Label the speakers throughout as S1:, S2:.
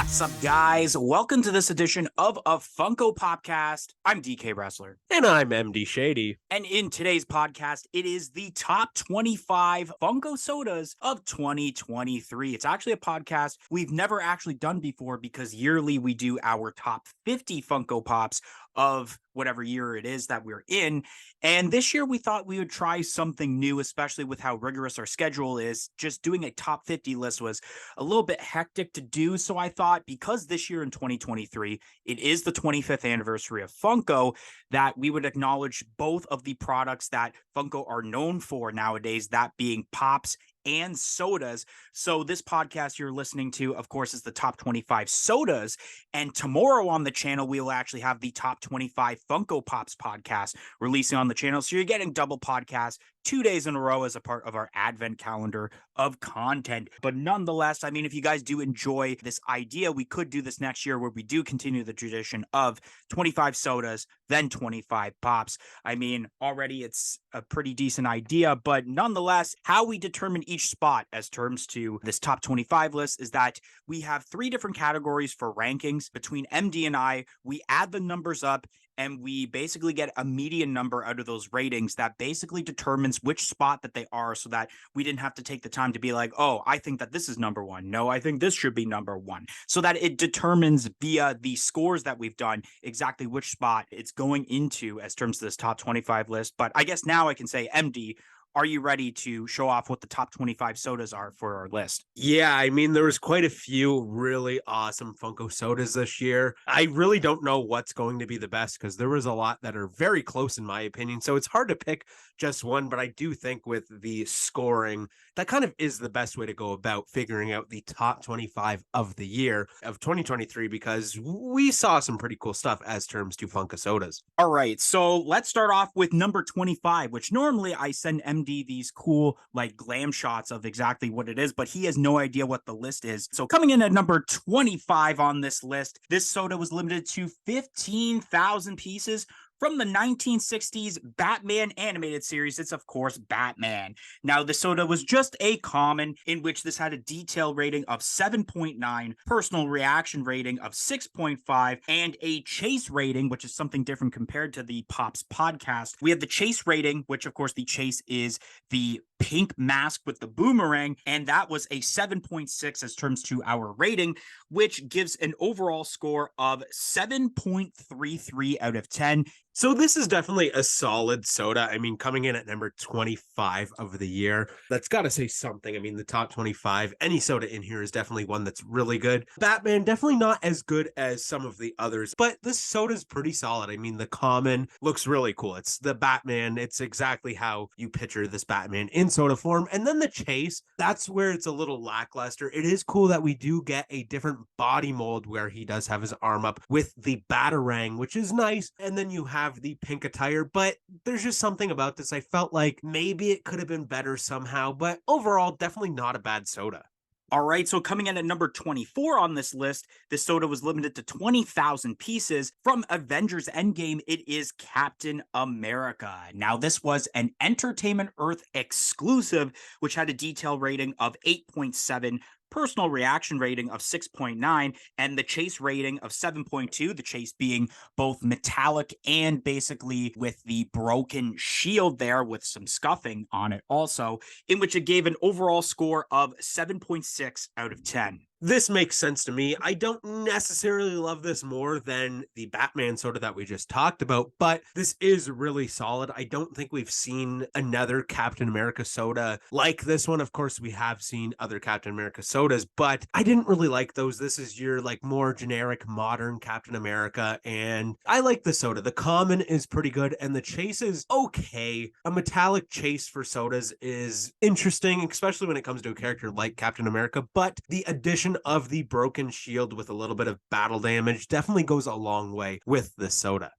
S1: What's up, guys? Welcome to this edition of A Funko Popcast. I'm DK Wrestler.
S2: And I'm MD Shaddy.
S1: And in today's podcast, it is the top 25 Funko Sodas of 2023. It's actually a podcast we've never actually done before because yearly we do our top 50 Funko Pops of whatever year it is that we're in. And this year we thought we would try something new, especially with how rigorous our schedule is. Just doing a top 50 list was a little bit hectic to do. So I thought because this year in 2023, it is the 25th anniversary of Funko, that we would acknowledge both of the products that Funko are known for nowadays, that being Pops and sodas. So this podcast you're listening to, of course, is the top 25 sodas. And tomorrow on the channel, we will actually have the top 25 Funko Pops podcast releasing on the channel. So you're getting double podcasts 2 days in a row as a part of our advent calendar of content. But nonetheless, I mean, if you guys do enjoy this idea, we could do this next year where we do continue the tradition of 25 sodas, then 25 pops. I mean, already it's a pretty decent idea, but nonetheless, how we determine each spot as terms to this top 25 list is that we have 3 different categories for rankings between MD and I. We add the numbers up and we basically get a median number out of those ratings that basically determines which spot that they are, so that we didn't have to take the time to be like, oh, I think that this is number 1. No, I think this should be number 1. So that it determines via the scores that we've done exactly which spot it's going into as terms of this top 25 list. But I guess now I can say, MD, are you ready to show off what the top 25 sodas are for our list?
S2: Yeah, I mean, there was quite a few really awesome Funko Sodas this year. I really don't know what's going to be the best because there was a lot that are very close in my opinion. So it's hard to pick just one, but I do think with the scoring, that kind of is the best way to go about figuring out the top 25 of the year of 2023, because we saw some pretty cool stuff as terms to Funko Sodas.
S1: All right, so let's start off with number 25, which normally I send MD these cool like glam shots of exactly what it is, but he has no idea what the list is. So coming in at number 25 on this list, this soda was limited to 15,000 pieces from the 1960s Batman animated series. It's, of course, Batman. Now, the soda was just a common, in which this had a detail rating of 7.9, personal reaction rating of 6.5, and a chase rating, which is something different compared to the Pops podcast. We have the chase rating, which, of course, the chase is the pink mask with the boomerang, and that was a 7.6 as terms to our rating, which gives an overall score of 7.33 out of 10.
S2: So this is definitely a solid soda. I mean, coming in at number 25 of the year, that's got to say something. I mean, the top 25, any soda in here is definitely one that's really good. Batman, definitely not as good as some of the others, but this soda is pretty solid. I mean, the common looks really cool. It's the Batman. It's exactly how you picture this Batman in soda form. And then the chase, that's where it's a little lackluster. It is cool that we do get a different body mold where he does have his arm up with the Batarang, which is nice. And then you have the pink attire, but there's just something about this. I felt like maybe it could have been better somehow, but overall, definitely not a bad soda.
S1: All right, so coming in at number 24 on this list, this soda was limited to 20,000 pieces. From Avengers Endgame, it is Captain America. Now, this was an Entertainment Earth exclusive, which had a detail rating of 8.7, personal reaction rating of 6.9, and the chase rating of 7.2, the chase being both metallic and basically with the broken shield there with some scuffing on it also, in which it gave an overall score of 7.6 out of 10.
S2: This makes sense to me. I don't necessarily love this more than the Batman soda that we just talked about, but this is really solid. I don't think we've seen another Captain America soda like this one. Of course, we have seen other Captain America sodas, but I didn't really like those. This is your like more generic modern Captain America, and I like the soda. The common is pretty good, and the chase is okay. A metallic chase for sodas is interesting, especially when it comes to a character like Captain America, but the addition of the broken shield with a little bit of battle damage definitely goes a long way with this soda.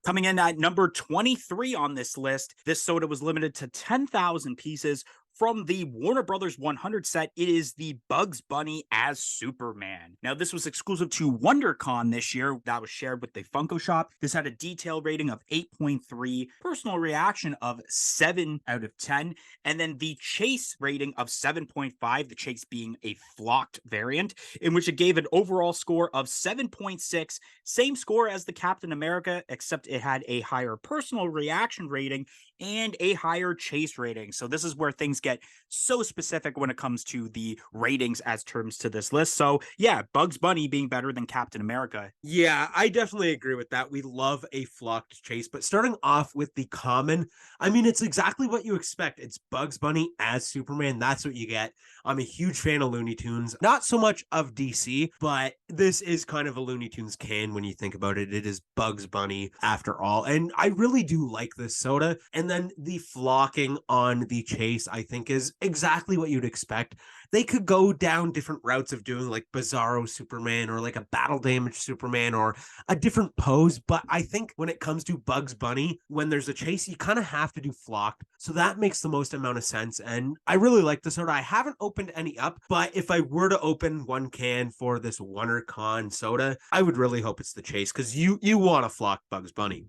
S1: Coming in at number 23 on this list, this soda was limited to 10,000 pieces From the Warner Brothers 100 set, it is the Bugs Bunny as Superman. Now, this was exclusive to WonderCon this year. That was shared with the Funko Shop. This had a detail rating of 8.3, personal reaction of 7 out of 10, and then the chase rating of 7.5, the chase being a flocked variant, in which it gave an overall score of 7.6, same score as the Captain America, except it had a higher personal reaction rating and a higher chase rating. So this is where things get so specific when it comes to the ratings as terms to this list. So yeah, Bugs Bunny being better than Captain America.
S2: Yeah, I definitely agree with that. We love a flocked chase, but starting off with the common, I mean, it's exactly what you expect. It's Bugs Bunny as Superman. That's what you get. I'm a huge fan of Looney Tunes, not so much of DC, but this is kind of a Looney Tunes can when you think about it. It is Bugs Bunny after all. And I really do like this soda. And then the flocking on the chase, I think, is exactly what you'd expect. They could go down different routes of doing like Bizarro Superman or like a battle damage Superman or a different pose. But I think when it comes to Bugs Bunny, when there's a chase, you kind of have to do flocked. So that makes the most amount of sense. And I really like the soda. I haven't opened any up, but if I were to open one can for this WonderCon soda, I would really hope it's the chase because you want to flock Bugs Bunny.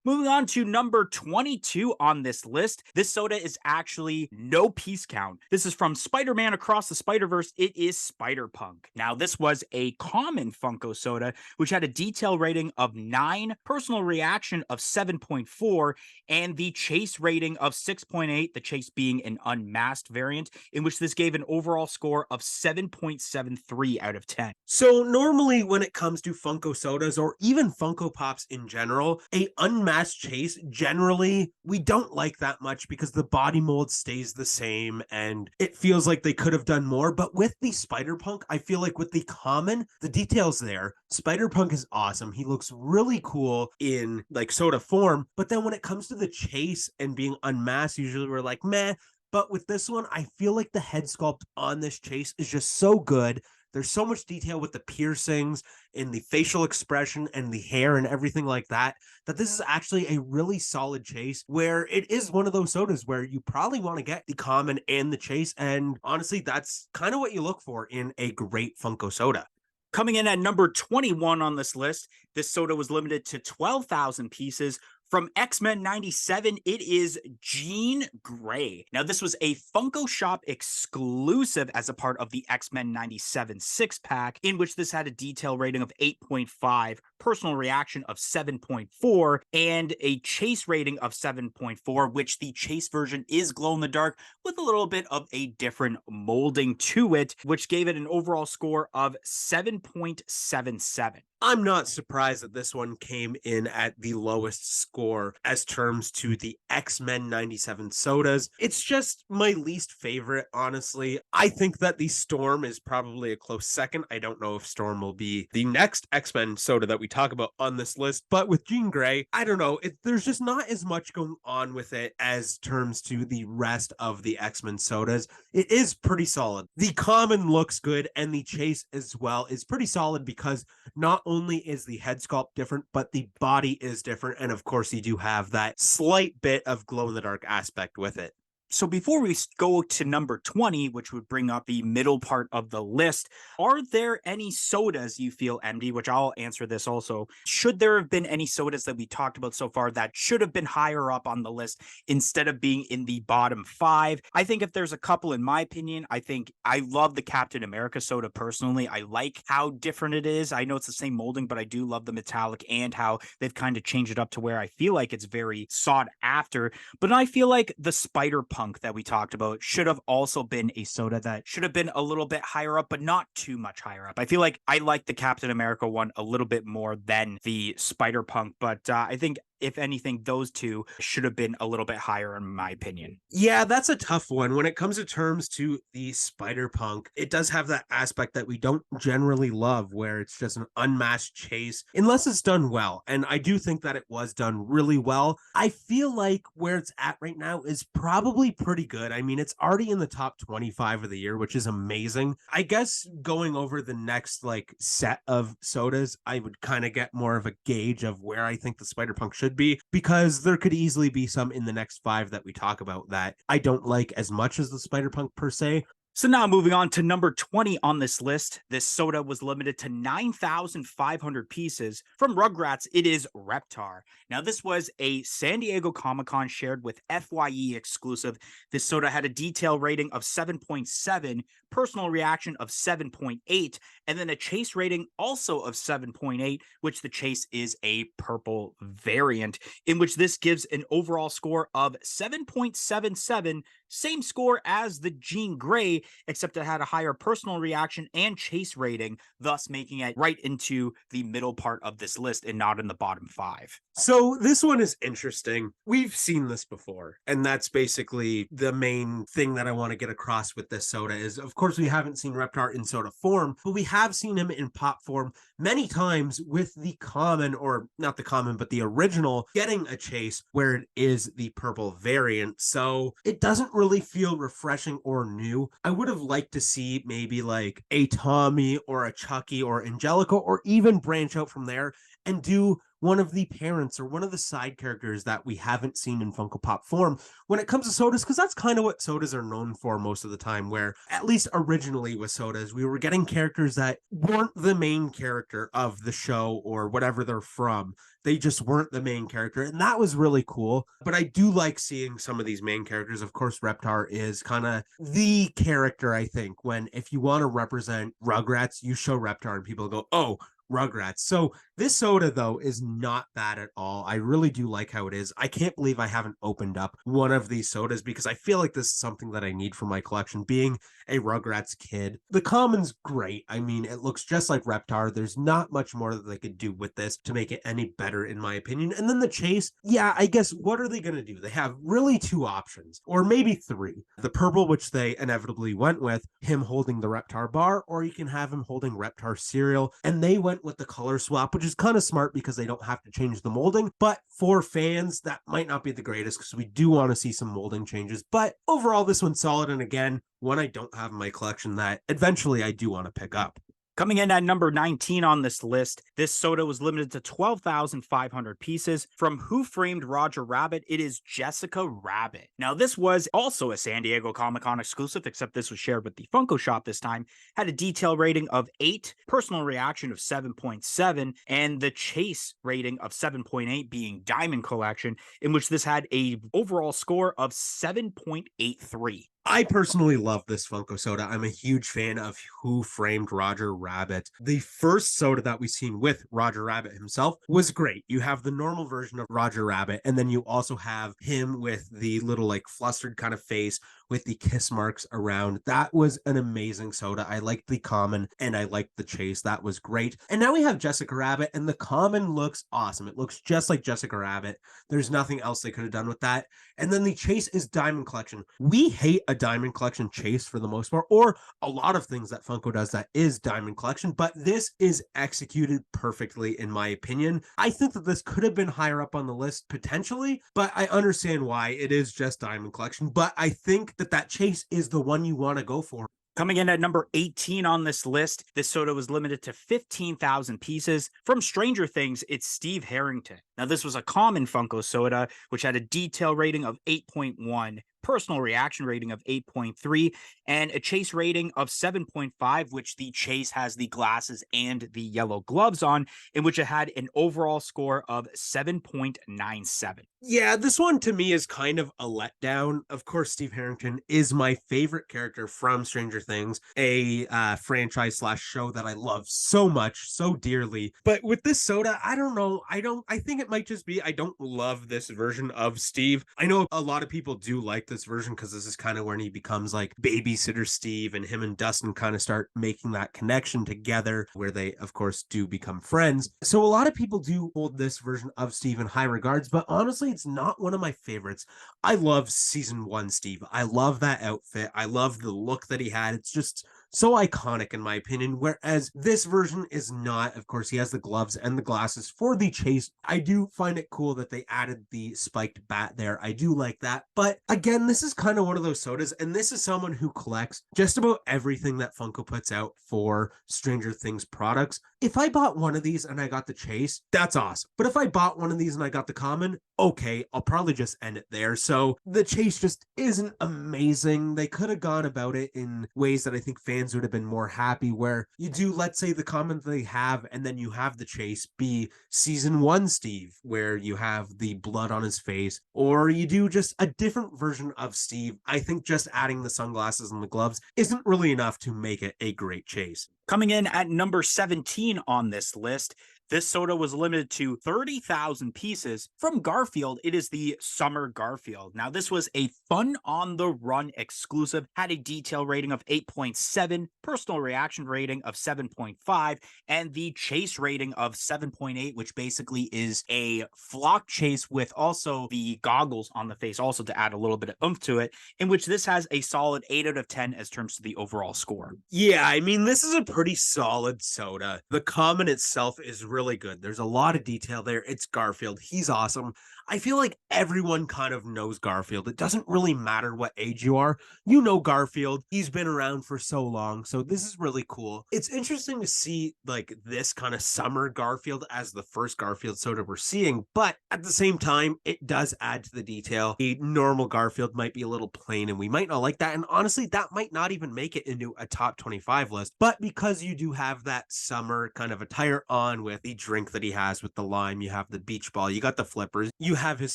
S1: Moving on to number 22 on this list. This soda is actually no piece count. This is from Spider-Man Across the Spider-Verse. It is Spider-Punk. Now, this was a common Funko soda, which had a detail rating of 9, personal reaction of 7.4, and the chase rating of 6.8, the chase being an unmasked variant, in which this gave an overall score of 7.73 out of 10.
S2: So normally when it comes to Funko sodas or even Funko Pops in general, a unmasked chase, generally we don't like that much because the body mold stays the same and it feels like they could have done more. But with the Spider-Punk, I feel like with the common, the details there, Spider-Punk is awesome. He looks really cool in like soda form. But then when it comes to the chase and being unmasked, usually we're like, meh. But with this one, I feel like the head sculpt on this chase is just so good. There's so much detail with the piercings and the facial expression and the hair and everything like that, that this is actually a really solid chase where it is one of those sodas where you probably want to get the common and the chase. And honestly, that's kind of what you look for in a great Funko soda.
S1: Coming in at number 21 on this list, this soda was limited to 12,000 pieces. From X-Men 97, it is Jean Grey. Now, this was a Funko Shop exclusive as a part of the X-Men 97 six-pack, in which this had a detail rating of 8.5, personal reaction of 7.4, and a chase rating of 7.4, which the chase version is glow-in-the-dark with a little bit of a different molding to it, which gave it an overall score of 7.77.
S2: I'm not surprised that this one came in at the lowest score as terms to the X-Men 97 sodas. It's just my least favorite, honestly. I think that the Storm is probably a close second. I don't know if Storm will be the next X-Men soda that we talk about on this list, but with Jean Grey, I don't know. There's just not as much going on with it as terms to the rest of the X-Men sodas. It is pretty solid. The common looks good, and the chase as well is pretty solid because not only is the head sculpt different, but the body is different. And of course, you do have that slight bit of glow in the dark aspect with it.
S1: So before we go to number 20, which would bring up the middle part of the list, are there any sodas you feel, MD, which I'll answer this also, should there have been any sodas that we talked about so far that should have been higher up on the list instead of being in the bottom 5? I think if there's a couple, in my opinion, I think I love the Captain America soda personally. I like how different it is. I know it's the same molding, but I do love the metallic and how they've kind of changed it up to where I feel like it's very sought after. But I feel like the Spider-Punk that we talked about should have also been a soda that should have been a little bit higher up, but not too much higher up. I feel like I like the Captain America one a little bit more than the Spider-Punk, but I think if anything, those two should have been a little bit higher in my opinion.
S2: Yeah, that's a tough one. When it comes to terms to the Spider-Punk, it does have that aspect that we don't generally love, where it's just an unmasked chase, unless it's done well. And I do think that it was done really well. I feel like where it's at right now is probably pretty good. I mean, it's already in the top 25 of the year, which is amazing. I guess going over the next like set of sodas, I would kind of get more of a gauge of where I think the Spider-Punk should should be, because there could easily be some in the next 5 that we talk about that I don't like as much as the Spider-Punk per se.
S1: So now moving on to number 20 on this list, this soda was limited to 9,500 pieces. From Rugrats, it is Reptar. Now this was a San Diego Comic-Con shared with FYE exclusive. This soda had a detail rating of 7.7, personal reaction of 7.8, and then a chase rating also of 7.8, which the chase is a purple variant, in which this gives an overall score of 7.77, same score as the Jean Grey, except it had a higher personal reaction and chase rating, thus making it right into the middle part of this list and not in the bottom 5.
S2: So this one is interesting. We've seen this before, and that's basically the main thing that I want to get across with this soda is, of course, we haven't seen Reptar in soda form, but we have seen him in pop form many times with the common, or not the common, but the original getting a chase where it is the purple variant. So it doesn't really feel refreshing or new. I would have liked to see maybe like a Tommy or a Chucky or Angelica, or even branch out from there and do one of the parents or one of the side characters that we haven't seen in Funko Pop form when it comes to sodas, because that's kind of what sodas are known for most of the time, where at least originally with sodas, we were getting characters that weren't the main character of the show or whatever they're from. They just weren't the main character, and that was really cool. But I do like seeing some of these main characters. Of course, Reptar is kind of the character, I think, when if you want to represent Rugrats, you show Reptar and people go, oh, Rugrats. So this soda, though, is not bad at all. I really do like how it is. I can't believe I haven't opened up one of these sodas because I feel like this is something that I need for my collection, being a Rugrats kid. The common's great. I mean, it looks just like Reptar. There's not much more that they could do with this to make it any better, in my opinion. And then the chase, yeah, I guess, what are they going to do? They have really 2 options, or maybe 3. The purple, which they inevitably went with, him holding the Reptar bar, or you can have him holding Reptar cereal. And they went with the color swap, which is kind of smart because they don't have to change the molding. But for fans, that might not be the greatest because we do want to see some molding changes. But overall, this one's solid. And again, one I don't have in my collection that eventually I do want to pick up.
S1: Coming in at number 19 on this list, this soda was limited to 12,500 pieces. From Who Framed Roger Rabbit, it is Jessica Rabbit. Now, this was also a San Diego Comic-Con exclusive, except this was shared with the Funko Shop this time. Had a detail rating of 8, personal reaction of 7.7, and the chase rating of 7.8 being Diamond Collection, in which this had a overall score of 7.83.
S2: I personally love this Funko soda. I'm a huge fan of Who Framed Roger Rabbit. The first soda that we've seen with Roger Rabbit himself was great. You have the normal version of Roger Rabbit, and then you also have him with the little like flustered kind of face with the kiss marks around. That was an amazing soda. I liked the common and I liked the chase. That was great. And now we have Jessica Rabbit, and the common looks awesome. It looks just like Jessica Rabbit. There's nothing else they could have done with that. And then the chase is Diamond Collection. We hate a Diamond Collection chase for the most part, or a lot of things that Funko does that is Diamond Collection, but this is executed perfectly in my opinion. I think that this could have been higher up on the list potentially, but I understand why it is just Diamond Collection. But I think that chase is the one you want to go for.
S1: Coming in at number 18 on this list, this soda was limited to 15,000 pieces. From Stranger Things, it's Steve Harrington. Now, this was a common Funko soda, which had a detail rating of 8.1, personal reaction rating of 8.3, and a chase rating of 7.5, which the chase has the glasses and the yellow gloves on, in which it had an overall score of 7.97.
S2: Yeah, this one to me is kind of a letdown. Of course, Steve Harrington is my favorite character from Stranger Things, a franchise / show that I love so much, so dearly. But with this soda, I don't know. I think it might just be I don't love this version of Steve. I know a lot of people do like this version because this is kind of when he becomes like babysitter Steve, and him and Dustin kind of start making that connection together where they, of course, do become friends. So a lot of people do hold this version of Steve in high regards, but honestly, it's not one of my favorites. I love season 1 Steve. I love that outfit. I love the look that he had. It's just so iconic in my opinion, whereas this version is not. Of course, he has the gloves and the glasses for the chase. I do find it cool that they added the spiked bat there. I do like that. But again, this is kind of one of those sodas, and this is someone who collects just about everything that Funko puts out for Stranger Things products. If I bought one of these and I got the chase, that's awesome. But if I bought one of these and I got the common, okay, I'll probably just end it there. So the chase just isn't amazing. They could have gone about it in ways that I think fans would have been more happy, where you do, let's say, the common they have, and then you have the chase be season 1 Steve, where you have the blood on his face, or you do just a different version of Steve. I think just adding the sunglasses and the gloves isn't really enough to make it a great chase.
S1: Coming in at number 17 on this list, this soda was limited to 30,000 pieces. From Garfield, it is the Summer Garfield. Now, this was a Fun on the Run exclusive, had a detail rating of 8.7, personal reaction rating of 7.5, and the chase rating of 7.8, which basically is a flock chase with also the goggles on the face, also to add a little bit of oomph to it, in which this has a solid 8 out of 10 as terms to the overall score.
S2: Yeah, I mean, this is a pretty solid soda. The common itself is really good. There's a lot of detail there. It's Garfield. He's awesome. I feel like everyone kind of knows Garfield. It doesn't really matter what age you are. You know Garfield. He's been around for so long. So this is really cool. It's interesting to see like this kind of summer Garfield as the first Garfield soda we're seeing. But at the same time, it does add to the detail. A normal Garfield might be a little plain and we might not like that. And honestly, that might not even make it into a top 25 list. But because you do have that summer kind of attire on with the drink that he has with the lime, you have the beach ball, you got the flippers, you have his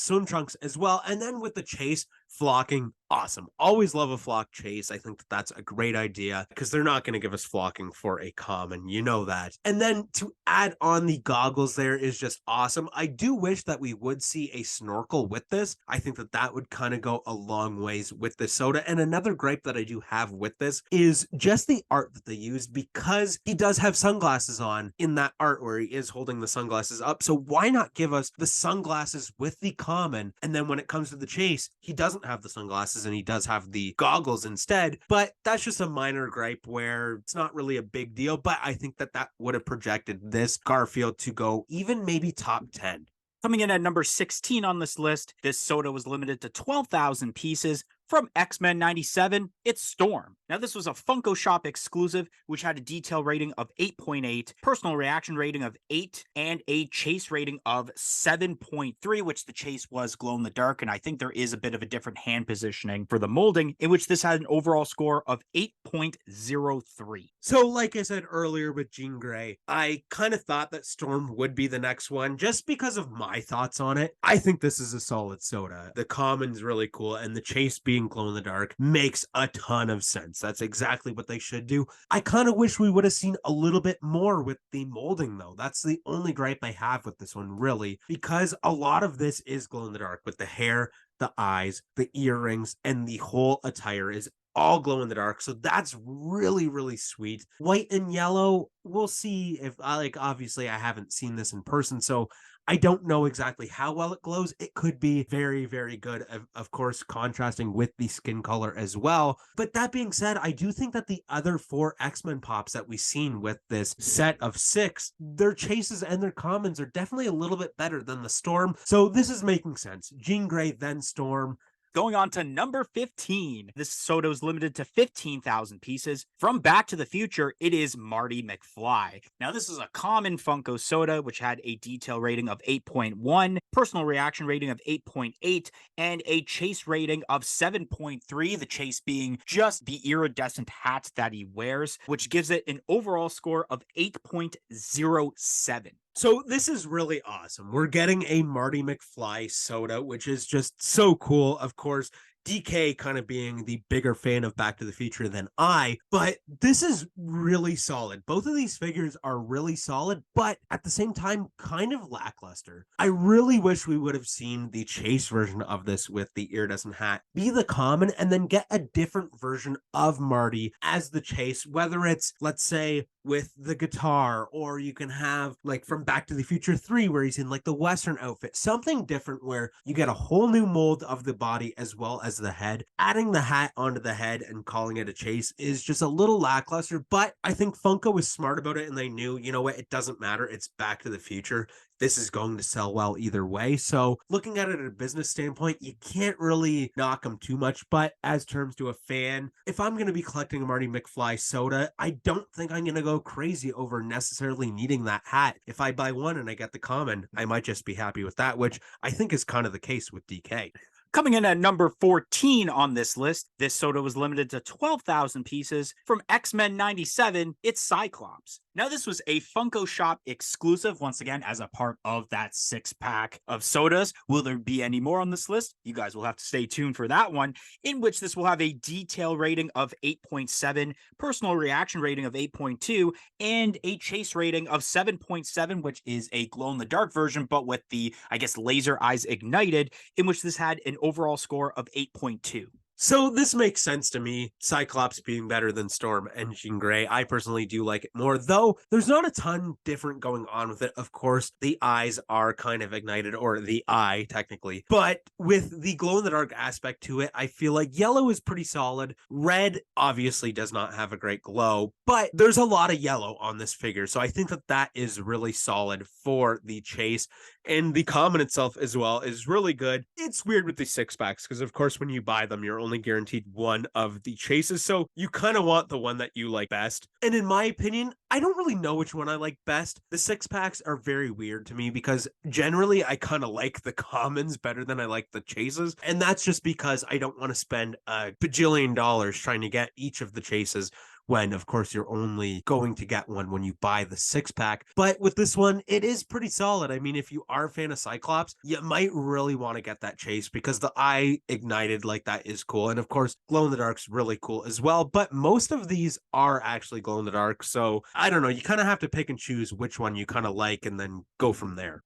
S2: swim trunks as well. And then with the chase, flocking, awesome. Always love a flock chase. I think that that's a great idea because they're not going to give us flocking for a common. You know that. And then to add on the goggles there is just awesome. I do wish that we would see a snorkel with this. I think that that would kind of go a long ways with the soda. And another gripe that I do have with this is just the art that they used, because he does have sunglasses on in that art where he is holding the sunglasses up. So why not give us the sunglasses with the common? And then when it comes to the chase, he doesn't have the sunglasses and he does have the goggles instead. But that's just a minor gripe where it's not really a big deal. But I think that that would have projected this Garfield to go even maybe top 10.
S1: Coming in at number 16 on this list, this soda was limited to 12,000 pieces. From X-Men 97, it's Storm. Now, this was a Funko Shop exclusive, which had a detail rating of 8.8, personal reaction rating of 8, and a chase rating of 7.3, which the chase was glow-in-the-dark, and I think there is a bit of a different hand positioning for the molding, in which this had an overall score of 8.03.
S2: So, like I said earlier with Jean Grey, I kind of thought that Storm would be the next one, just because of my thoughts on it. I think this is a solid soda. The common's really cool, and the chase being glow in the dark makes a ton of sense. That's exactly what they should do. I kind of wish we would have seen a little bit more with the molding, though. That's the only gripe I have with this one, really, because a lot of this is glow in the dark with the hair, the eyes, the earrings, and the whole attire is all glow in the dark. So that's really, really sweet. White and yellow, we'll see if obviously I haven't seen this in person, so I don't know exactly how well it glows. It could be very, very good. Of course, contrasting with the skin color as well. But that being said, I do think that the other 4 X-Men pops that we've seen with this set of 6, their chases and their commons are definitely a little bit better than the Storm. So this is making sense. Jean Grey, then Storm.
S1: Going on to number 15. This soda was limited to 15,000 pieces. From Back to the Future, it is Marty McFly. Now, this is a common Funko soda, which had a detail rating of 8.1, personal reaction rating of 8.8, and a chase rating of 7.3, the chase being just the iridescent hat that he wears, which gives it an overall score of 8.07.
S2: So this is really awesome. We're getting a Marty McFly soda, which is just so cool. Of course, DK kind of being the bigger fan of Back to the Future than I, but this is really solid. Both of these figures are really solid, but at the same time, kind of lackluster. I really wish we would have seen the chase version of this with the iridescent hat be the common and then get a different version of Marty as the chase, whether it's, let's say, with the guitar, or you can have like from Back to the Future 3 where he's in like the Western outfit, something different where you get a whole new mold of the body as well as the head. Adding the hat onto the head and calling it a chase is just a little lackluster, but I think Funko was smart about it and they knew, you know what, it doesn't matter. It's Back to the Future. This is going to sell well either way. So looking at it at a business standpoint, you can't really knock them too much. But as terms to a fan, if I'm going to be collecting a Marty McFly soda, I don't think I'm going to go crazy over necessarily needing that hat. If I buy one and I get the common, I might just be happy with that, which I think is kind of the case with DK.
S1: Coming in at number 14 on this list, this soda was limited to 12,000 pieces. From X-Men 97, it's Cyclops. Now, this was a Funko Shop exclusive, once again, as a part of that 6-pack of sodas. Will there be any more on this list? You guys will have to stay tuned for that one, in which this will have a detail rating of 8.7, personal reaction rating of 8.2, and a chase rating of 7.7, which is a glow-in-the-dark version, but with the, I guess, laser eyes ignited, in which this had an overall score of 8.2.
S2: So this makes sense to me, Cyclops being better than Storm and Jean Grey. I personally do like it more, though there's not a ton different going on with it. Of course, the eyes are kind of ignited, or the eye, technically. But with the glow-in-the-dark aspect to it, I feel like yellow is pretty solid. Red obviously does not have a great glow, but there's a lot of yellow on this figure. So I think that that is really solid for the chase. And the common itself as well is really good. It's weird with the 6-packs because, of course, when you buy them, you're only guaranteed one of the chases. So you kind of want the one that you like best. And in my opinion, I don't really know which one I like best. The 6-packs are very weird to me because generally I kind of like the commons better than I like the chases. And that's just because I don't want to spend a bajillion dollars trying to get each of the chases, when of course you're only going to get one when you buy the 6-pack. But with this one, it is pretty solid. I mean, if you are a fan of Cyclops, you might really want to get that chase because the eye ignited like that is cool. And of course, glow in the dark's really cool as well. But most of these are actually glow in the dark. So I don't know, you kind of have to pick and choose which one you kind of like and then go from there.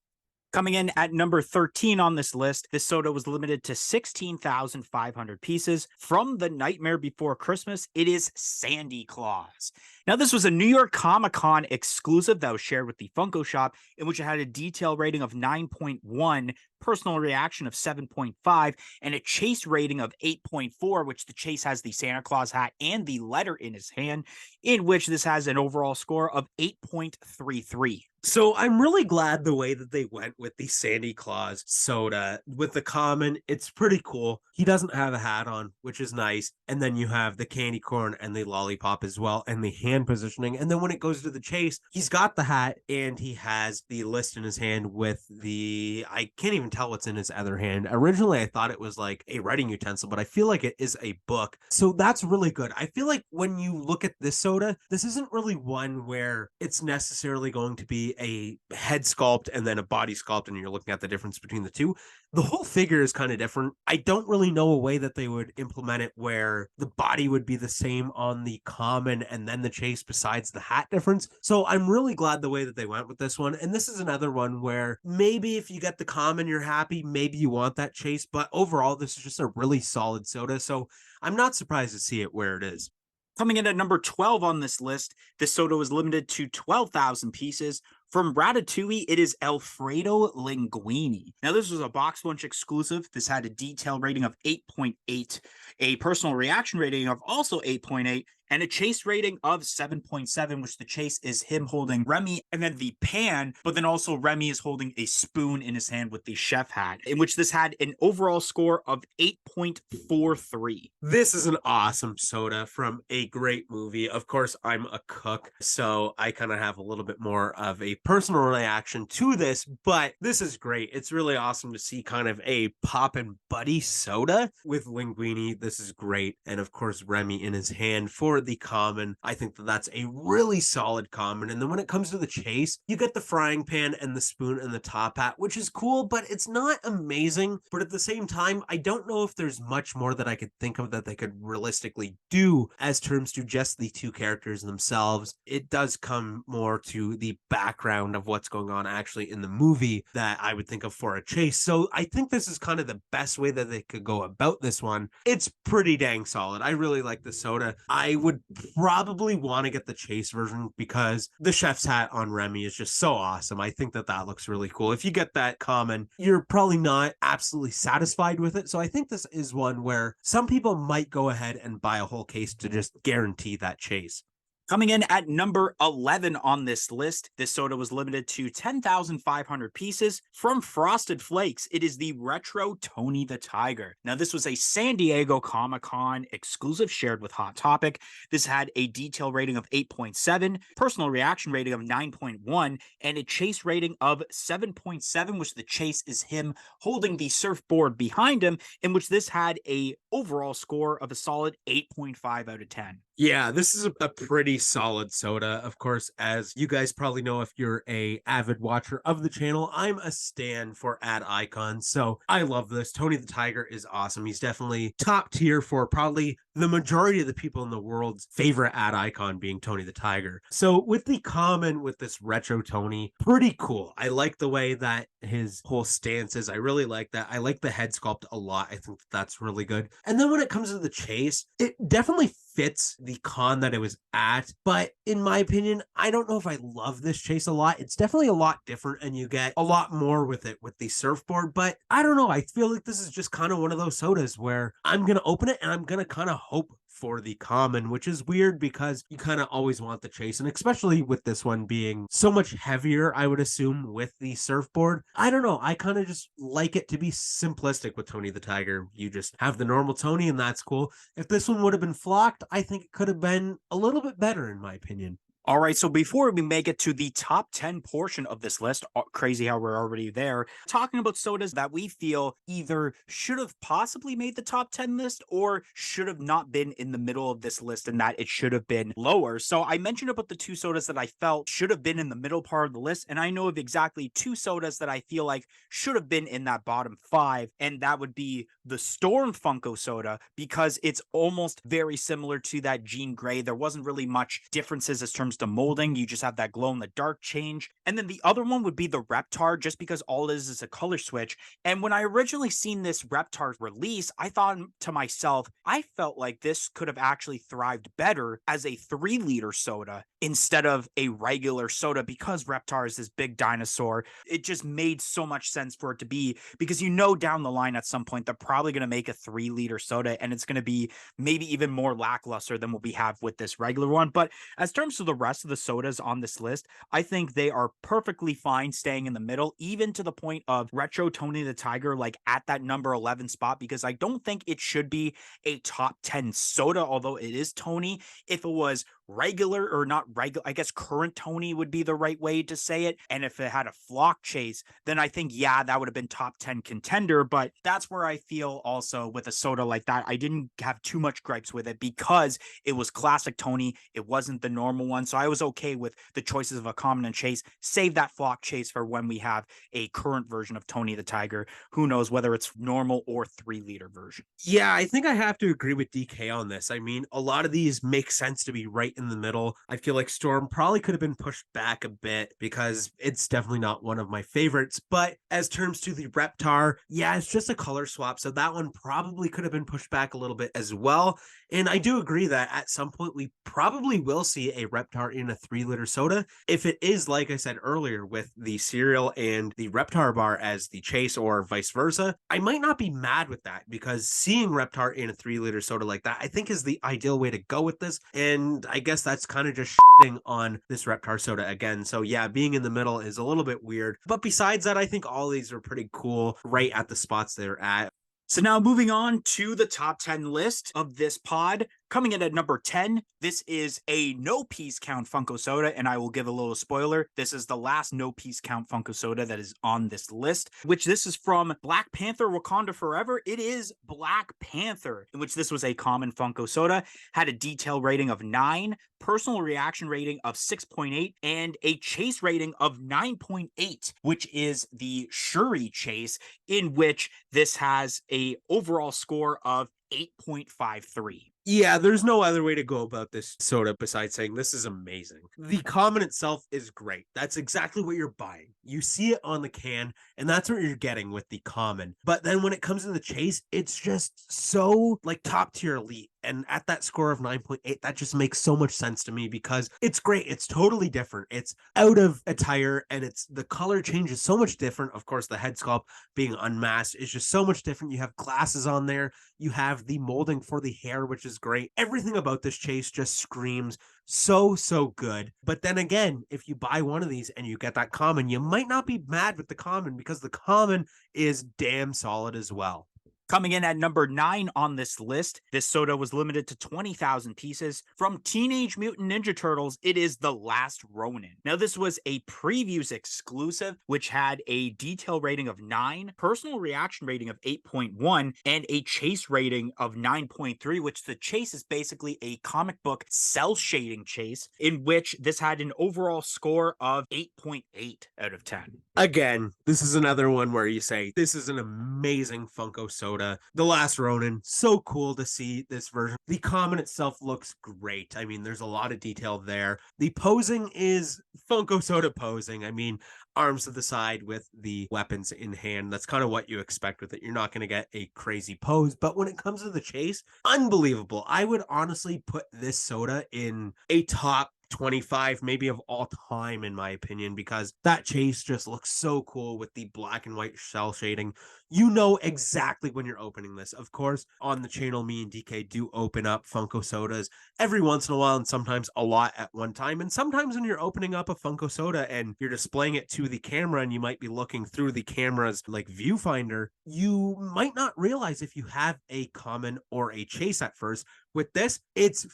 S1: Coming in at number 13 on this list, this soda was limited to 16,500 pieces. From The Nightmare Before Christmas, it is Sandy Claus. Now, this was a New York Comic-Con exclusive that was shared with the Funko Shop, in which it had a detail rating of 9.1, personal reaction of 7.5, and a chase rating of 8.4, which the chase has the Santa Claus hat and the letter in his hand, in which this has an overall score of 8.33.
S2: So I'm really glad the way that they went with the Sandy Claus soda. With the common, it's pretty cool. He doesn't have a hat on, which is nice. And then you have the candy corn and the lollipop as well, and the hand positioning. And then when it goes to the chase, he's got the hat and he has the list in his hand with the, I can't even tell what's in his other hand. Originally, I thought it was like a writing utensil, but I feel like it is a book. So that's really good. I feel like when you look at this soda, this isn't really one where it's necessarily going to be a head sculpt and then a body sculpt and you're looking at the difference between the two. The whole figure is kind of different. I don't really know a way that they would implement it where the body would be the same on the common and then the chase besides the hat difference. So I'm really glad the way that they went with this one. And this is another one where maybe if you get the common, you're happy. Maybe you want that chase. But overall, this is just a really solid soda. So I'm not surprised to see it where it is.
S1: Coming in at number 12 on this list, this soda was limited to 12,000 pieces. From Ratatouille, it is Alfredo Linguini. Now, this was a box lunch exclusive. This had a detail rating of 8.8, a personal reaction rating of also 8.8, and a chase rating of 7.7, which the chase is him holding Remy and then the pan, but then also Remy is holding a spoon in his hand with the chef hat, in which this had an overall score of 8.43.
S2: This is an awesome soda from a great movie. Of course, I'm a cook, so I kind of have a little bit more of a personal reaction to this, but this is great. It's really awesome to see kind of a pop and buddy soda with Linguini. This is great. And of course, Remy in his hand for the common. I think that that's a really solid common. And then when it comes to the chase, you get the frying pan and the spoon and the top hat, which is cool, but it's not amazing. But at the same time, I don't know if there's much more that I could think of that they could realistically do as terms to just the two characters themselves. It does come more to the background of what's going on actually in the movie that I would think of for a chase. So I think this is kind of the best way that they could go about this one. It's pretty dang solid. I really like the soda. I would probably want to get the chase version because the chef's hat on Remy is just so awesome. I think that that looks really cool. If you get that common, you're probably not absolutely satisfied with it. So I think this is one where some people might go ahead and buy a whole case to just guarantee that chase.
S1: Coming in at number 11 on this list, this soda was limited to 10,500 pieces from Frosted Flakes. It is the Retro Tony the Tiger. Now, this was a San Diego Comic-Con exclusive shared with Hot Topic. This had a detail rating of 8.7, personal reaction rating of 9.1, and a chase rating of 7.7, which the chase is him holding the surfboard behind him, in which this had a overall score of a solid 8.5 out of 10.
S2: Yeah, this is a pretty solid soda. Of course, as you guys probably know, if you're a avid watcher of the channel, I'm a stan for ad icons. So I love this. Tony the Tiger is awesome. He's definitely top tier for probably the majority of the people in the world's favorite ad icon being Tony the Tiger. So with the common with this retro Tony, pretty cool. I like the way that his whole stance is. I really like that. I like the head sculpt a lot. I think that's really good. And then when it comes to the chase, it definitely fits the con that it was at, but in my opinion, I don't know if I love this chase a lot. It's definitely a lot different and you get a lot more with it with the surfboard, but I don't know. I feel like this is just kind of one of those sodas where I'm going to open it and I'm going to kind of hope for the common, which is weird because you kind of always want the chase, and especially with this one being so much heavier, I would assume, with the surfboard. I don't know. I kind of just like it to be simplistic with Tony the Tiger. You just have the normal Tony, and that's cool. If this one would have been flocked, I think it could have been a little bit better, in my opinion.
S1: All right, so before we make it to the top 10 portion of this list, crazy how we're already there, talking about sodas that we feel either should have possibly made the top 10 list or should have not been in the middle of this list and that it should have been lower. So I mentioned about the two sodas that I felt should have been in the middle part of the list, and I know of exactly two sodas that I feel like should have been in that bottom 5, and that would be the Storm Funko Soda, because it's almost very similar to that Jean Grey. There wasn't really much differences as terms to molding. You just have that glow in the dark change. And then the other one would be the Reptar, just because all it is a color switch. And when I originally seen this Reptar release, I thought to myself, I felt like this could have actually thrived better as a 3-liter soda instead of a regular soda, because Reptar is this big dinosaur. It just made so much sense for it to be, because you know down the line at some point they're probably going to make a 3-liter soda and it's going to be maybe even more lackluster than what we have with this regular one. But as terms of the rest of the sodas on this list, I think they are perfectly fine staying in the middle, even to the point of Retro Tony the Tiger, like at that number 11 spot, because I don't think it should be a top 10 soda, although it is Tony. If it was regular, or not regular, I guess current Tony would be the right way to say it, and if it had a flock chase, then I think, yeah, that would have been top 10 contender. But that's where I feel also with a soda like that, I didn't have too much gripes with it because it was classic Tony. It wasn't the normal one, so I was okay with the choices of a common and chase. Save that flock chase for when we have a current version of Tony the Tiger. Who knows whether it's normal or 3-liter version.
S2: Yeah, I think I have to agree with DK on this. I mean, a lot of these make sense to be right in the middle. I feel like Storm probably could have been pushed back a bit because it's definitely not one of my favorites. But as terms to the Reptar, yeah, it's just a color swap. So that one probably could have been pushed back a little bit as well. And I do agree that at some point we probably will see a Reptar in a 3-liter soda. If it is, like I said earlier, with the cereal and the Reptar bar as the chase or vice versa, I might not be mad with that, because seeing Reptar in a 3-liter soda like that, I think is the ideal way to go with this. And I guess that's kind of just shitting on this Reptar soda again. So yeah, being in the middle is a little bit weird. But besides that, I think all these are pretty cool right at the spots they're at.
S1: So now moving on to the top 10 list of this pod. Coming in at number 10, this is a no piece count Funko Soda, and I will give a little spoiler. This is the last no piece count Funko Soda that is on this list, which this is from Black Panther Wakanda Forever. It is Black Panther, in which this was a common Funko Soda, had a detail rating of 9, personal reaction rating of 6.8, and a chase rating of 9.8, which is the Shuri chase, in which this has a overall score of 8.53.
S2: Yeah, there's no other way to go about this soda besides saying this is amazing. The common itself is great. That's exactly what you're buying. You see it on the can, and that's what you're getting with the common. But then when it comes to the chase, it's just so like top tier elite. And at that score of 9.8, that just makes so much sense to me because it's great. It's totally different. It's out of attire and it's the color change is so much different. Of course, the head sculpt being unmasked is just so much different. You have glasses on there. You have the molding for the hair, which is great. Everything about this chase just screams so good. But then again, if you buy one of these and you get that common, you might not be mad with the common because the common is damn solid as well.
S1: Coming in at number 9 on this list, this soda was limited to 20,000 pieces. From Teenage Mutant Ninja Turtles, it is The Last Ronin. Now, this was a previews exclusive, which had a detail rating of 9, personal reaction rating of 8.1, and a chase rating of 9.3, which the chase is basically a comic book cell shading chase, in which this had an overall score of 8.8 out of 10.
S2: Again, this is another one where you say, this is an amazing Funko soda. The Last Ronin, so cool to see this version. The common itself looks great. I mean, there's a lot of detail there. The posing is Funko soda posing. I mean, arms to the side with the weapons in hand. That's kind of what you expect with it. You're not going to get a crazy pose, but when it comes to the chase, unbelievable. I would honestly put this soda in a top 25 maybe of all time in my opinion, because that chase just looks so cool with the black and white shell shading. You know exactly when you're opening this. Of course, on the channel, me and DK do open up Funko sodas every once in a while and sometimes a lot at one time. And sometimes when you're opening up a Funko soda and you're displaying it to the camera and you might be looking through the camera's like viewfinder, you might not realize if you have a common or a chase at first. With this, it's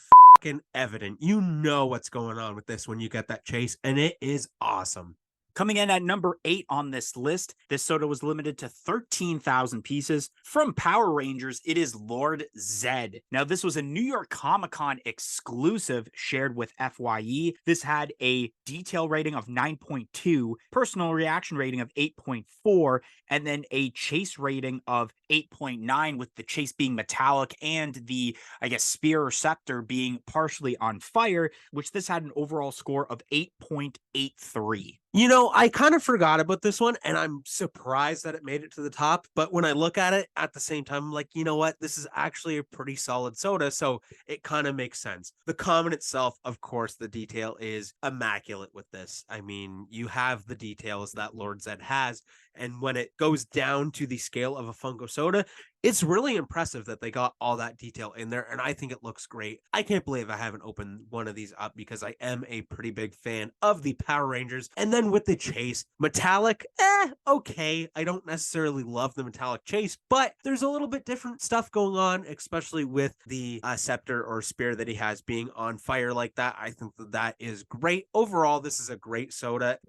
S2: evident. You know what's going on with this when you get that chase, and it is awesome.
S1: Coming in at number 8 on this list, this soda was limited to 13,000 pieces. From Power Rangers, it is Lord Zed. Now, this was a New York Comic-Con exclusive shared with FYE. This had a detail rating of 9.2, personal reaction rating of 8.4, and then a chase rating of 8.9, with the chase being metallic and the, I guess, spear or scepter being partially on fire, which this had an overall score of 8.83.
S2: You know, I kind of forgot about this one, and I'm surprised that it made it to the top. But when I look at it at the same time, I'm like, you know what? This is actually a pretty solid soda, so it kind of makes sense. The common itself, of course, the detail is immaculate with this. I mean, you have the details that Lord Zed has, and when it goes down to the scale of a Funko soda, it's really impressive that they got all that detail in there, and I think it looks great. I can't believe I haven't opened one of these up because I am a pretty big fan of the Power Rangers. And then with the chase, metallic, okay. I don't necessarily love the metallic chase, but there's a little bit different stuff going on, especially with the scepter or spear that he has being on fire like that. I think that is great. Overall, this is a great soda.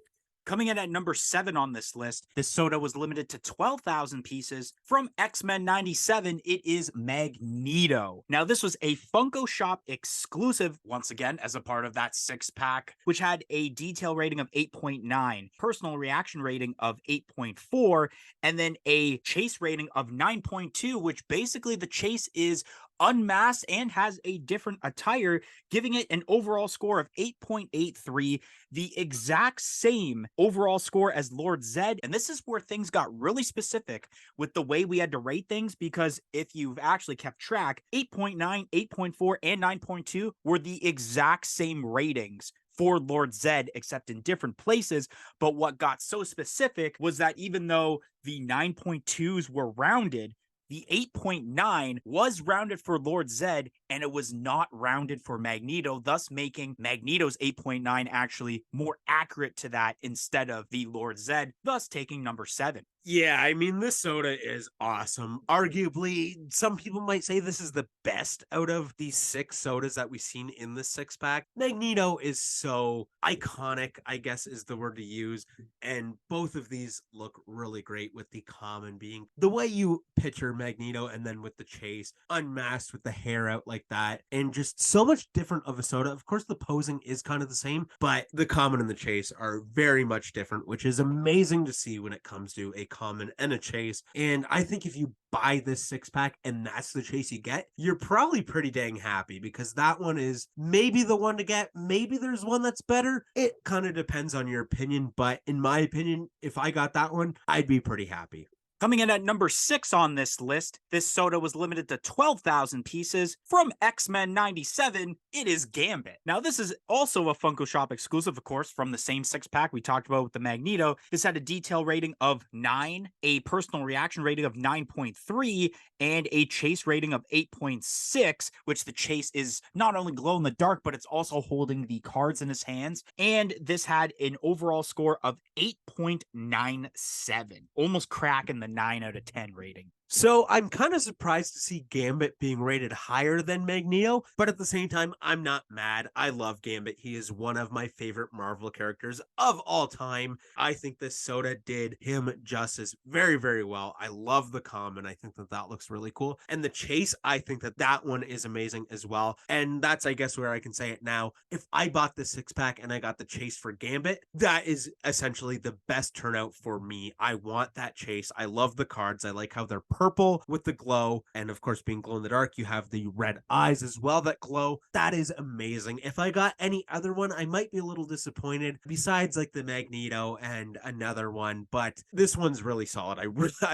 S1: Coming in at number 7 on this list, this soda was limited to 12,000 pieces. From X-Men 97, it is Magneto. Now, this was a Funko Shop exclusive, once again, as a part of that 6-pack, which had a detail rating of 8.9, personal reaction rating of 8.4, and then a chase rating of 9.2, which basically the chase is unmasked and has a different attire, giving it an overall score of 8.83, the exact same overall score as Lord Zed. And this is where things got really specific with the way we had to rate things, because if you've actually kept track, 8.9, 8.4, and 9.2 were the exact same ratings for Lord Zed, except in different places. But what got so specific was that even though the 9.2s were rounded, the 8.9 was rounded for Lord Zed, and it was not rounded for Magneto, thus making Magneto's 8.9 actually more accurate to that instead of the Lord Zed, thus taking number 7.
S2: Yeah, I mean, this soda is awesome. Arguably, some people might say this is the best out of these 6 sodas that we've seen in the 6-pack. Magneto is so iconic, I guess is the word to use. And both of these look really great, with the common being the way you picture Magneto, and then with the chase, unmasked with the hair out like that. And just so much different of a soda. Of course, the posing is kind of the same, but the common and the chase are very much different, which is amazing to see when it comes to a common and a chase. And I think if you buy this 6-pack and that's the chase you get, you're probably pretty dang happy, because that one is maybe the one to get. Maybe there's one that's better. It kind of depends on your opinion, but in my opinion, if I got that one, I'd be pretty happy.
S1: Coming in at number 6 on this list, this soda was limited to 12,000 pieces. From X-Men 97, it is Gambit. Now, this is also a Funko Shop exclusive, of course, from the same 6-pack we talked about with the Magneto. This had a detail rating of 9, a personal reaction rating of 9.3, and a chase rating of 8.6, which the chase is not only glow in the dark, but it's also holding the cards in his hands. And this had an overall score of 8.97, almost cracking the 9 out of 10 rating.
S2: So I'm kind of surprised to see Gambit being rated higher than Magneto, but at the same time, I'm not mad. I love Gambit. He is one of my favorite Marvel characters of all time. I think this soda did him justice very, very well. I love the common. I think that that looks really cool. And the chase, I think that that one is amazing as well. And that's, I guess, where I can say it now. If I bought the 6-pack and I got the chase for Gambit, that is essentially the best turnout for me. I want that chase. I love the cards. I like how they're purple with the glow, and of course being glow in the dark, you have the red eyes as well that glow. That is amazing. If I got any other one, I might be a little disappointed besides like the Magneto and another one, but this one's really solid. I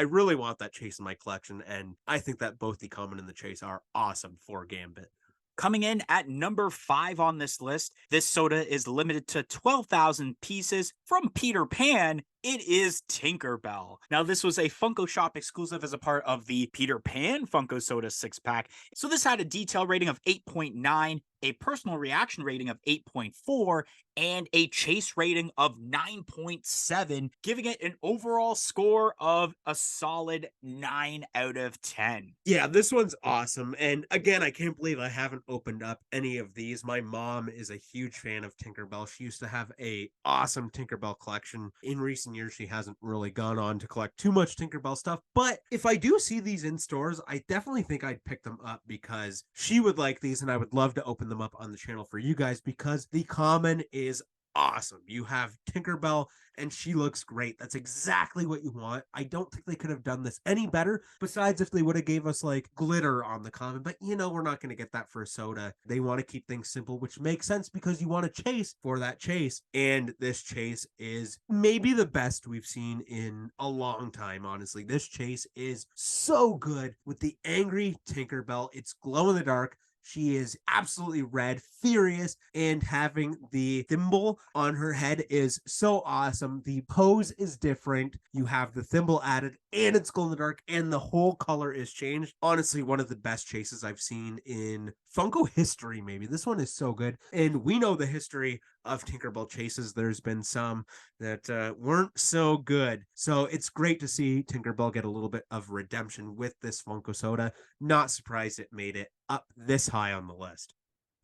S2: really want that chase in my collection, and I think that both the common and the chase are awesome for Gambit.
S1: Coming in at number 5 on this list, this soda is limited to 12,000 pieces. From Peter Pan, it is Tinkerbell. Now, this was a Funko Shop exclusive as a part of the Peter Pan Funko Soda 6-pack. So this had a detail rating of 8.9, a personal reaction rating of 8.4, and a chase rating of 9.7, giving it an overall score of a solid 9 out of 10.
S2: Yeah, this one's awesome. And again, I can't believe I haven't opened up any of these. My mom is a huge fan of Tinkerbell. She used to have a awesome Tinkerbell collection. In recent years, she hasn't really gone on to collect too much Tinkerbell stuff. But if I do see these in stores, I definitely think I'd pick them up because she would like these, and I would love to open them up on the channel for you guys because the common is awesome. You have Tinkerbell and she looks great. That's exactly what you want. I don't think they could have done this any better besides if they would have gave us like glitter on the common, but you know, we're not going to get that for a soda. They want to keep things simple, which makes sense because you want to chase for that chase. And this chase is maybe the best we've seen in a long time. Honestly, this chase is so good with the angry Tinkerbell. It's glow in the dark. She is absolutely red, furious, and having the thimble on her head is so awesome. The pose is different. You have the thimble added, and it's glow in the dark, and the whole color is changed. Honestly, one of the best chases I've seen in Funko history, maybe. This one is so good. And we know the history of Tinkerbell chases. There's been some that weren't so good. So it's great to see Tinkerbell get a little bit of redemption with this Funko Soda. Not surprised it made it up this high on the list.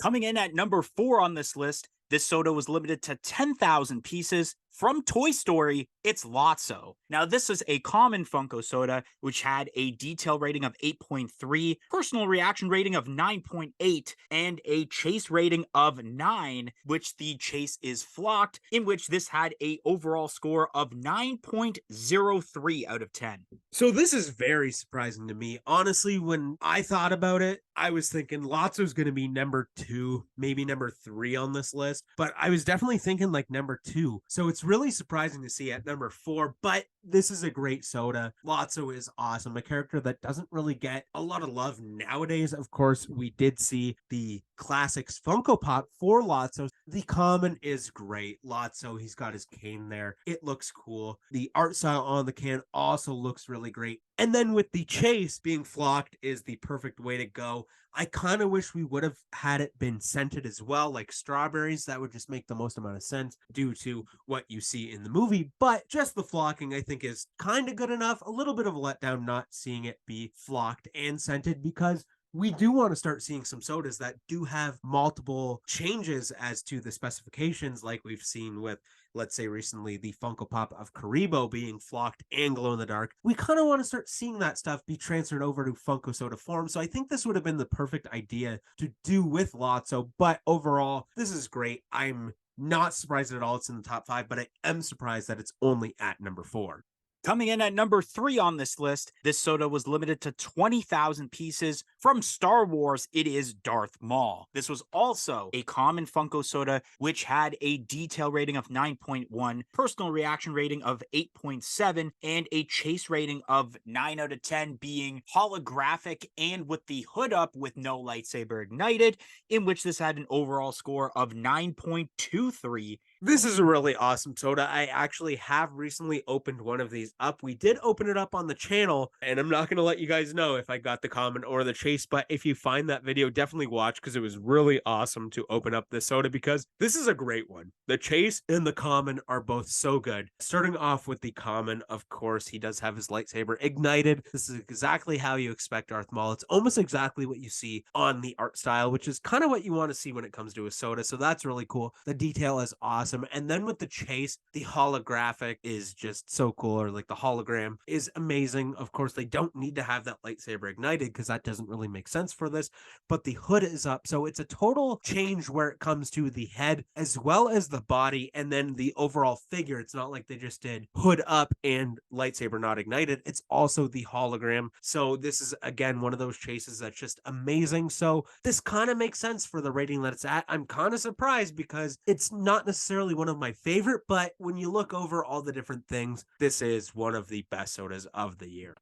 S1: Coming in at number 4 on this list, this soda was limited to 10,000 pieces. From Toy Story, it's Lotso. Now, this is a common Funko soda, which had a detail rating of 8.3, personal reaction rating of 9.8, and a chase rating of 9, which the chase is flocked, in which this had a overall score of 9.03 out of 10.
S2: So this is very surprising to me. Honestly, when I thought about it, I was thinking Lotso's going to be number 2, maybe number 3 on this list, but I was definitely thinking like number 2. So it's really surprising to see at number 4, but this is a great soda. Lotso is awesome. A character that doesn't really get a lot of love nowadays. Of course, we did see the classics Funko Pop for Lotso. The common is great. Lotso, he's got his cane there. It looks cool. The art style on the can also looks really great. And then with the chase being flocked is the perfect way to go. I kind of wish we would have had it been scented as well, like strawberries. That would just make the most amount of sense due to what you see in the movie. But just the flocking, I think, is kind of good enough. A little bit of a letdown not seeing it be flocked and scented because we do want to start seeing some sodas that do have multiple changes as to the specifications, like we've seen with, let's say recently, the Funko Pop of Karibo being flocked and glow in the dark. We kind of want to start seeing that stuff be transferred over to Funko Soda form. So I think this would have been the perfect idea to do with Lotso. But overall, this is great. I'm not surprised at all it's in the top 5, but I am surprised that it's only at number 4.
S1: Coming in at number 3 on this list, this soda was limited to 20,000 pieces. From Star Wars, it is Darth Maul. This was also a common Funko soda, which had a detail rating of 9.1, personal reaction rating of 8.7, and a chase rating of 9 out of 10, being holographic and with the hood up with no lightsaber ignited, in which this had an overall score of 9.23.
S2: This is a really awesome soda. I actually have recently opened one of these up. We did open it up on the channel, and I'm not going to let you guys know if I got the common or the chase, but if you find that video, definitely watch, because it was really awesome to open up this soda, because this is a great one. The chase and the common are both so good. Starting off with the common, of course, he does have his lightsaber ignited. This is exactly how you expect Darth Maul. It's almost exactly what you see on the art style, which is kind of what you want to see when it comes to a soda, so that's really cool. The detail is awesome. And then with the chase, the holographic is just so cool, or like the hologram is amazing. Of course, they don't need to have that lightsaber ignited because that doesn't really make sense for this, but the hood is up. So it's a total change where it comes to the head as well as the body, and then the overall figure. It's not like they just did hood up and lightsaber not ignited. It's also the hologram. So this is, again, one of those chases that's just amazing. So this kind of makes sense for the rating that it's at. I'm kind of surprised because it's not necessarily one of my favorite, but when you look over all the different things, this is one of the best sodas of the year.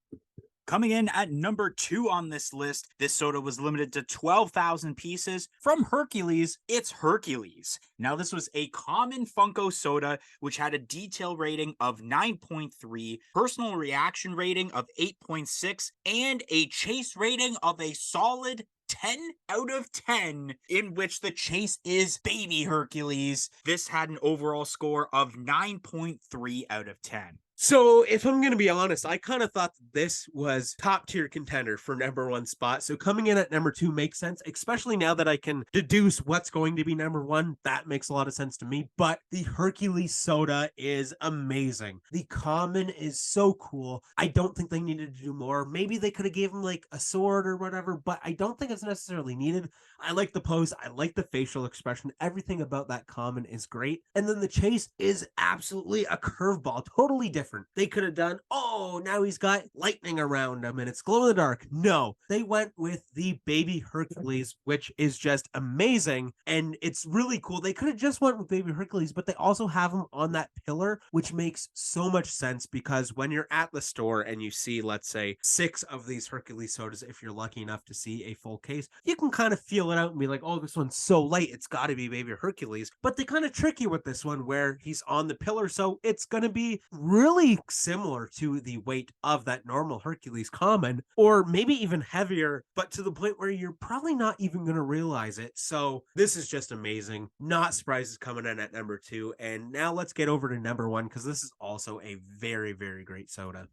S1: Coming in at number 2 on this list, this soda was limited to 12,000 pieces. From Hercules, it's Hercules. Now, this was a common Funko soda, which had a detail rating of 9.3, personal reaction rating of 8.6, and a chase rating of a solid 10 out of 10, in which the chase is Baby Hercules. This had an overall score of 9.3 out of 10.
S2: So if I'm going to be honest, I kind of thought this was top tier contender for number 1 spot. So coming in at number 2 makes sense, especially now that I can deduce what's going to be number 1. That makes a lot of sense to me. But the Hercules soda is amazing. The common is so cool. I don't think they needed to do more. Maybe they could have gave him like a sword or whatever, but I don't think it's necessarily needed. I like the pose. I like the facial expression. Everything about that common is great. And then the chase is absolutely a curveball, totally different. They could have done, oh, now he's got lightning around him and it's glow in the dark. No, they went with the Baby Hercules, which is just amazing. And it's really cool. They could have just went with Baby Hercules, but they also have him on that pillar, which makes so much sense, because when you're at the store and you see, let's say, 6 of these Hercules sodas, if you're lucky enough to see a full case, you can kind of feel it out and be like, oh, this one's so light, it's got to be Baby Hercules. But they kind of trick you with this one where he's on the pillar, so it's going to be really similar to the weight of that normal Hercules common, or maybe even heavier, but to the point where you're probably not even going to realize it. So this is just amazing. Not surprised it's coming in at number 2. And now let's get over to number 1, because this is also a very, very great soda.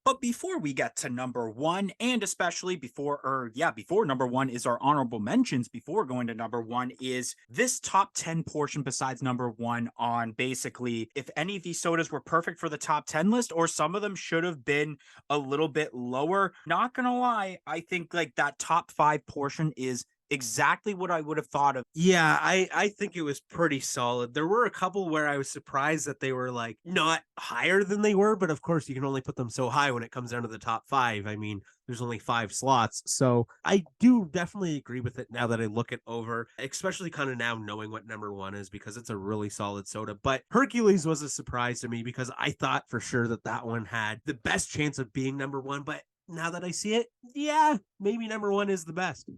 S1: But before we get to number 1, and especially before number 1 is our honorable mentions, before going to number 1 is this top 10 portion besides number 1 on basically if any of these sodas were perfect for the top 10 list, or some of them should have been a little bit lower. Not gonna lie, I think like that top 5 portion is exactly what I would have thought of.
S2: Yeah, I think it was pretty solid. There were a couple where I was surprised that they were like not higher than they were, but of course you can only put them so high when it comes down to the top 5. I mean, there's only 5 slots. So I do definitely agree with it now that I look it over, especially kind of now knowing what number 1 is, because it's a really solid soda. But Hercules was a surprise to me, because I thought for sure that that one had the best chance of being number 1. But now that I see it, yeah, maybe number 1 is the best.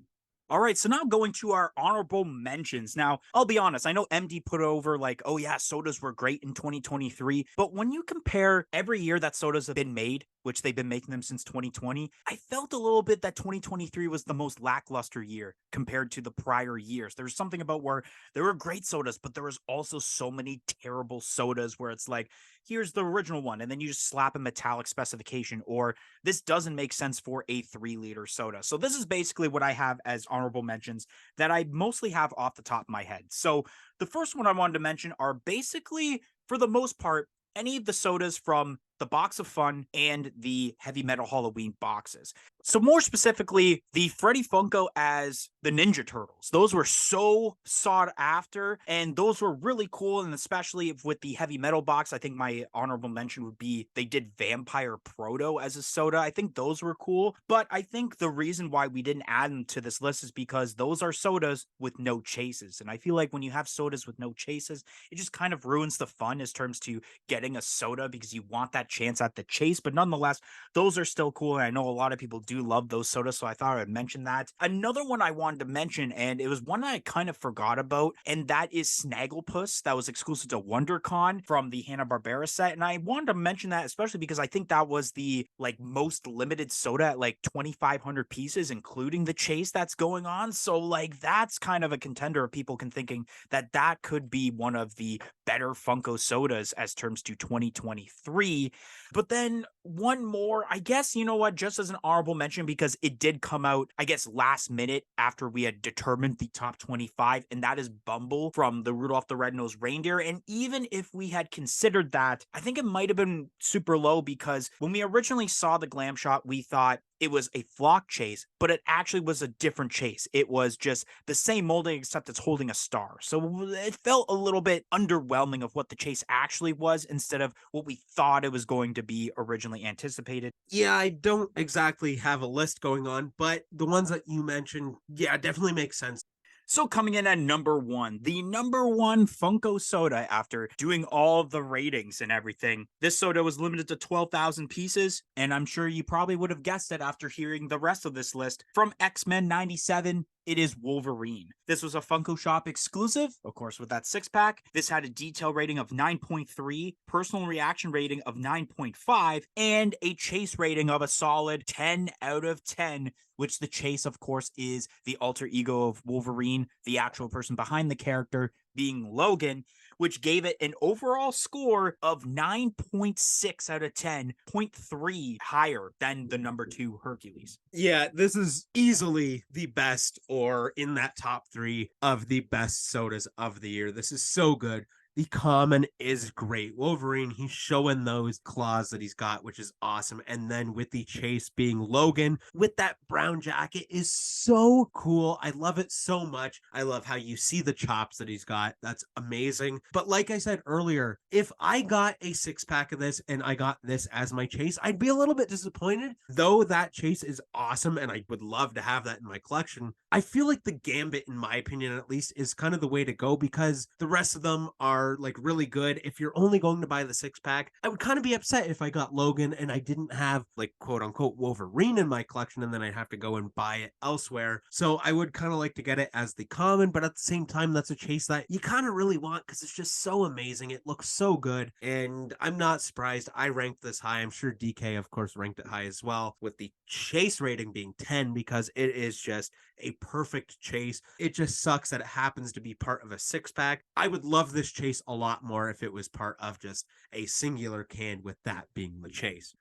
S1: All right, so now going to our honorable mentions. Now, I'll be honest, I know MD put over like, oh yeah, sodas were great in 2023, but when you compare every year that sodas have been made, which they've been making them since 2020, I felt a little bit that 2023 was the most lackluster year compared to the prior years. There was something about where there were great sodas, but there was also so many terrible sodas where it's like, here's the original one, and then you just slap a metallic specification, or this doesn't make sense for a 3-liter soda. So this is basically what I have as honorable mentions that I mostly have off the top of my head. So the first one I wanted to mention are basically, for the most part, any of the sodas from the Box of Fun, and the Heavy Metal Halloween boxes. So more specifically, the Freddy Funko as the Ninja Turtles. Those were so sought after, and those were really cool, and especially with the Heavy Metal box, I think my honorable mention would be they did Vampire Proto as a soda. I think those were cool, but I think the reason why we didn't add them to this list is because those are sodas with no chases, and I feel like when you have sodas with no chases, it just kind of ruins the fun as terms to getting a soda because you want that chance at the chase, but nonetheless, those are still cool, and I know a lot of people do love those sodas, so I thought I would mention that. Another one I wanted to mention, and it was one that I kind of forgot about, and that is Snagglepuss. That was exclusive to WonderCon from the Hanna-Barbera set, and I wanted to mention that especially because I think that was the most limited soda at 2,500 pieces, including the chase that's going on. So that's kind of a contender of people thinking that that could be one of the better Funko sodas as terms to 2023. But then one more, I guess, you know what, just as an honorable mention, because it did come out, I guess, last minute after we had determined the top 25, and that is Bumble from the Rudolph the Red-Nosed Reindeer. And even if we had considered that, I think it might have been super low because when we originally saw the glam shot, we thought it was a flock chase, but it actually was a different chase. It was just the same molding, except it's holding a star. So it felt a little bit underwhelming of what the chase actually was instead of what we thought it was going to be originally anticipated.
S2: Yeah, I don't exactly have a list going on, but the ones that you mentioned, yeah, definitely makes sense.
S1: So coming in at number one, the number one Funko soda after doing all of the ratings and everything. This soda was limited to 12,000 pieces, and I'm sure you probably would have guessed it after hearing the rest of this list. From X-Men 97, it is Wolverine. This was a Funko Shop exclusive, of course, with that 6-pack. This had a detail rating of 9.3, personal reaction rating of 9.5, and a chase rating of a solid 10 out of 10, which the chase, of course, is the alter ego of Wolverine, the actual person behind the character being Logan, which gave it an overall score of 9.6 out of 10, 0.3 higher than the number 2 Hercules.
S2: Yeah, this is easily the best or in that top 3 of the best sodas of the year. This is so good. The common is great. Wolverine, he's showing those claws that he's got, which is awesome. And then with the chase being Logan with that brown jacket is so cool. I love it so much. I love how you see the chops that he's got. That's amazing. But like I said earlier, if I got a 6-pack of this and I got this as my chase, I'd be a little bit disappointed. Though that chase is awesome and I would love to have that in my collection, I feel like the Gambit, in my opinion at least, is kind of the way to go because the rest of them are really good. If you're only going to buy the 6-pack, I would kind of be upset if I got Logan and I didn't have quote unquote Wolverine in my collection and then I'd have to go and buy it elsewhere. So I would kind of like to get it as the common, but at the same time, that's a chase that you kind of really want because it's just so amazing. It looks so good and I'm not surprised I ranked this high. I'm sure DK of course ranked it high as well, with the chase rating being 10 because it is just a perfect chase. It just sucks that it happens to be part of a 6-pack. I would love this chase a lot more if it was part of just a singular can, with that being the chase.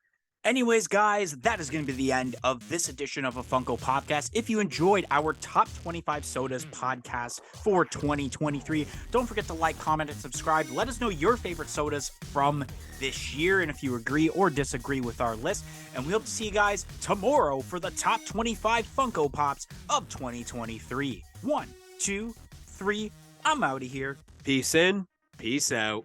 S1: Anyways, guys, that is going to be the end of this edition of a Funko Podcast. If you enjoyed our top 25 sodas podcast for 2023, don't forget to like, comment, and subscribe. Let us know your favorite sodas from this year and if you agree or disagree with our list. And we hope to see you guys tomorrow for the top 25 Funko Pops of 2023. 1, 2, 3, I'm out of here.
S2: Peace in, peace out.